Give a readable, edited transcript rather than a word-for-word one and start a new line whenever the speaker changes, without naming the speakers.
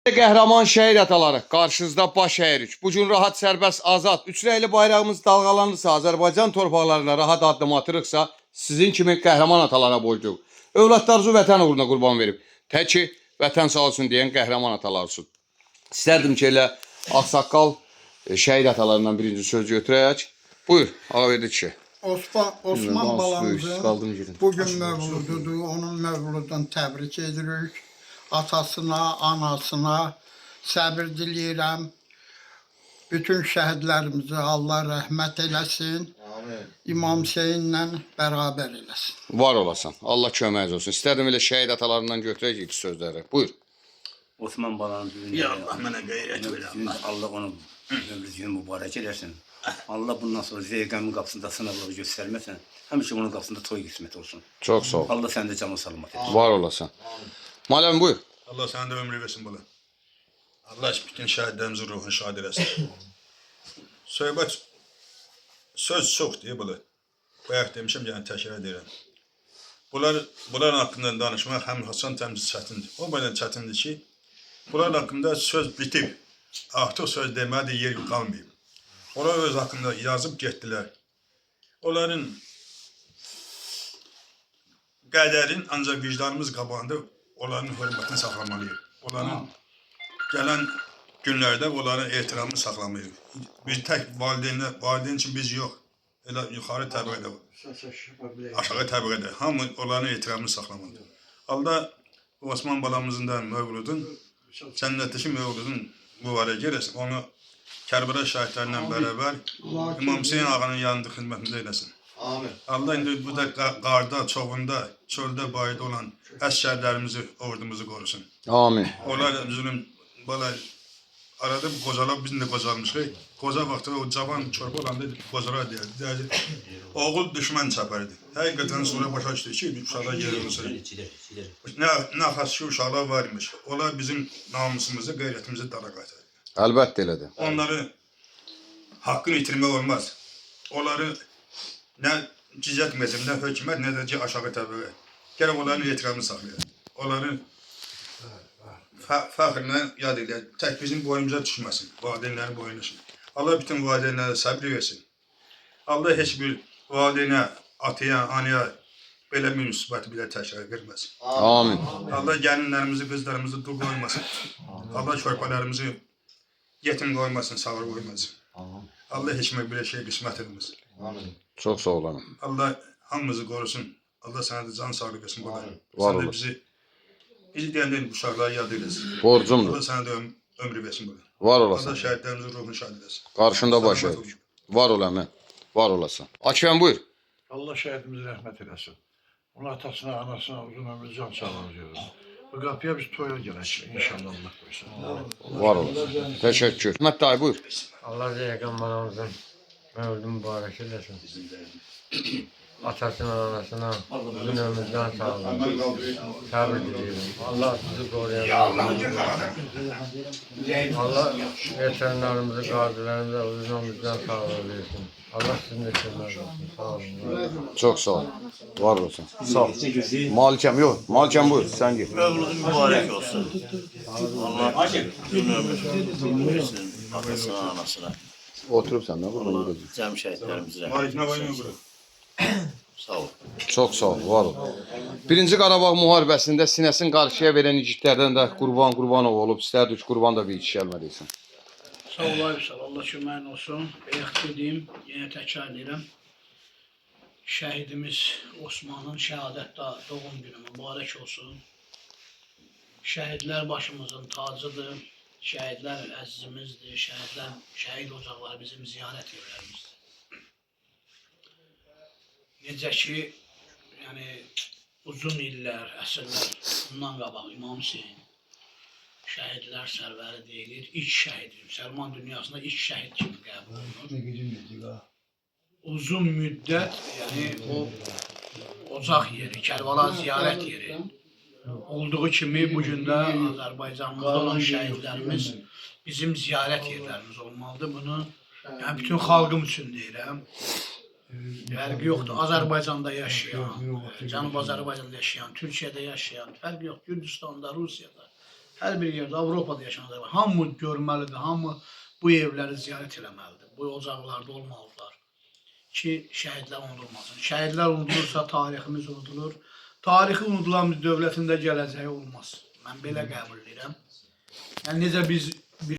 Qəhrəman şəhid ataları, qarşınızda baş əyirik. Bu gün rahat, sərbəst, azad, üç rəngli bayrağımız dalğalanırsa, Azərbaycan torpaqlarına rahat addım atırıqsa, sizin kimi qəhrəman atalara borcluq. Övladlarınızı vətən uğruna qurban verib. Tək ki, vətən sağ olsun deyən qəhrəman atalar olsun. İstərdim ki, elə ağsaqqal şəhid atalarından birinci söz götürək. Buyur, Ağaverdi kişi.
Osman balamızın bugün mövlududur, onun mövludunu təbrik edirik. Atasına, anasına səbir diləyirəm. Bütün şəhidlərimizi Allah rəhmət eləsin. Amin. İmam Hüseynlə bərabər eləsin.
Var olasan. Allah köməyiniz olsun. İstərdim elə şəhid atalarından götürək ilk sözləri. Buyur.
Osman balanın düzünü.
Ya Allah mənə qeyrət ver Allah.
Allah onun ömrünü mübarək eləsin. Allah bundan sonra zeyqəmin qapısında sınavları göstərməsən, həmişə onun qapısında toy qismət olsun.
Çox sağ ol.
Allah səndə canı salamat etsin.
Var olasan. Maləm buyur.
Allah sənə də ömrü versin bala. Allah bütün şəhidlərimizin ruhunu şad eləsin. Söhbət söz çoxdur bala. Bayaq demişəm, yəni təkrar edirəm. Bunlar haqqında danışmaq həm Hasan təmsil çətindir. O belə çətindir ki, bunlar haqqında söz bitib. Artıq söz deməyə yer qalmayıb. Onlar öz haqqında yazıb getdilər. Onların qədərin ancaq vicdanımız qabağında onların hörmətini saxlamalıyıq. Onların gələn günlərdə onların ehtiramını saxlamalıyıq. Biz tək valideyn üçün biz yox. Elə yuxarı təbəqədə, aşağı təbəqədə. Hamı onların ehtiramını saxlamalıdır. Allah Osman balamızın da mövludun, cənnətdəki mövludun mübarək eləsin. Onu Kərbəla şəhidlərlə bərabər İmam Hüseyin ağanın yanında xidmətində eləsin. Amin. Allah indi bu da qarda, çoğunda, çöldə, bayda olan əsgərlərimizi, ordumuzu qorusun.
Amin.
Onlar üzülüm, bala arada qocalaq, biz də qocalmışıq. Qoca vaxtı o cavan çörpə olanda qocalar deyərdi. Oğul düşmən çəpərdi. Həqiqətən sonra başa düşdü ki, uşaqlar yerimizə. Nə xəssi uşaqlar var imiş. Onlar bizim namusumuzu, qeyrətimizi dara qaytardı.
Əlbəttə elədir.
Onları haqqını itirmək olmaz. Onları nə cizət məclim, nə hökumət, nə də ki aşağı təbəqə. Gələk onların etiramını saxlayaq. Onları fəxrlə yad edək. Tək bizim boyumuza düşməsin, valideynlərin boyuna düşməsin. Allah bütün valideynlərə səbr versin. Allah heç bir valideynə, ataya, anaya belə müsibəti bilə təkrar verməsin.
Amin.
Allah gəlinlərimizi, qızlarımızı dul qoymasın. Allah körpələrimizi yetim qoymasın, sağır qoymasın. Allah heç belə şey qismət etməsin.
Çox sağ olanım.
Allah hamımızı qorusun. Allah sənə də can sağlığı versin.
Var
sən də bizi deyəndə uşaqları yad eləsin.
Borcumdur.
Allah sənə də ömrü versin.
Var olasan.
Allah şəhidlərimizin ruhunu şad eləsin.
Qarşında baş əyirik. Var ol əmə. Var olasan. Akifəm buyur.
Allah şəhidimizi rəhmət eləsin. Onun atasına, anasına uzun ömrü can sağlığı diyoruz. Bu qapıya biz toya gələk. İnşallah Allah qoysun.
Var olasın. Təşəkkür. Hikmət dayı buyur.
Allah zeyqən balamızın mövlü mübarək eləsin. Atasına, anasına uzun ömrüdən sağlığı. Təbrik edirəm. Allah sizi qoruyasın. Allah veteranlarımızı, qazilərimizi uzun ömrüdən sağlığı versin. Allah sizin də kömək olsun. Sağ olun.
Çox sağ ol. Var olasın. Sağ ol. Malikəm yox. Malikəm buyur. Sən git.
Mövludun mübarək olsun. Allah uzun ömür versin atasına, anasına.
Oturub sən də burada
Allah
gedəcək.
cəm şəhidlərimizə
Malik nə var nə bura?
sağ ol.
Çox sağ ol. Var ol. Birinci Qarabağ müharibəsində sinəsini qarşıya verən igidlərdən də Qurbanov olub. İstərdik Qurban da bir iki kəlmə deyəsən.
Sağ olayırsan, Allah köməyin olsun. Bayaq dediyim, yenə təkrar edirəm. Şəhidimiz Osmanın şəhadətdə doğum günü mübarək olsun. Şəhidlər başımızın tacıdır. Şəhidlər əzizimizdir. Şəhid ocaqları bizim ziyarət yerlərimizdir. Necə ki, yəni uzun illər, əsrlər bundan qabaq İmam Hüseyin şəhidlər sərvəri deyilir. İlk şəhid, Müsəlman dünyasında ilk şəhid kimi qəbul olunur. Uzun müddət, yəni o ocaq yeri, Kərbəla ziyarət yeri olduğu kimi bugün də Azərbaycanımızda olan şəhidlərimiz bizim ziyarət yerlərimiz olmalıdır. Bunu yəni bütün xalqım üçün deyirəm. Fərqi yoxdur. Azərbaycanda yaşayan, Cənub Azərbaycanda yaşayan, Türkiyədə yaşayan, fərqi yox. Gürcüstanda, Rusiyada, hər bir yerdə, Avropada yaşayan Azərbaycan, hamı görməlidir, hamı bu evləri ziyarət eləməlidir. Bu ocaqlarda olmalıdırlar ki, şəhidlər unudulmasın. Şəhidlər unudulursa tariximiz unudulur. Tarixi unudulan bir dövlətin də gələcəyi olmaz. Mən belə qəbul edirəm. Yəni necə biz